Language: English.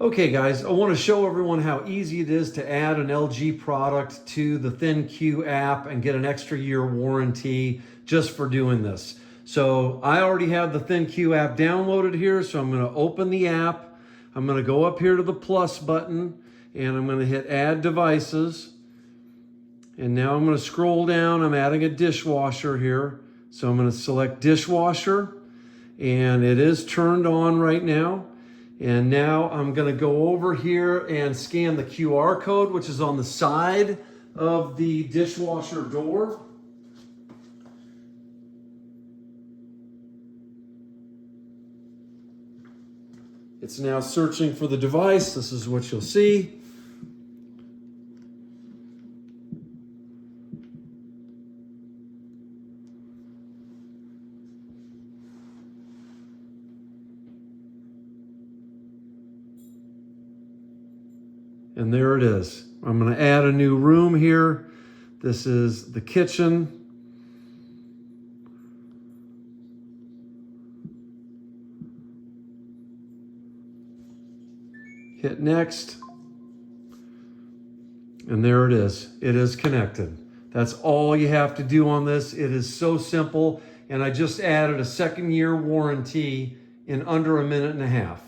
Okay guys, I want to show everyone how easy it is to add an LG product to the ThinQ app and get an extra year warranty just for doing this. So I already have the ThinQ app downloaded here, so I'm going to open the app. I'm going to go up here to the plus button and I'm going to hit add devices. And now I'm going to scroll down. I'm adding a dishwasher here. So I'm going to select dishwasher and it is turned on right now. And now I'm going to go over here and scan the QR code, which is on the side of the dishwasher door. It's now searching for the device. This is what you'll see. And there it is. I'm going to add a new room here. This is the kitchen. Hit next. And there it is. It is connected. That's all you have to do on this. It is so simple. And I just added a second year warranty in under a minute and a half.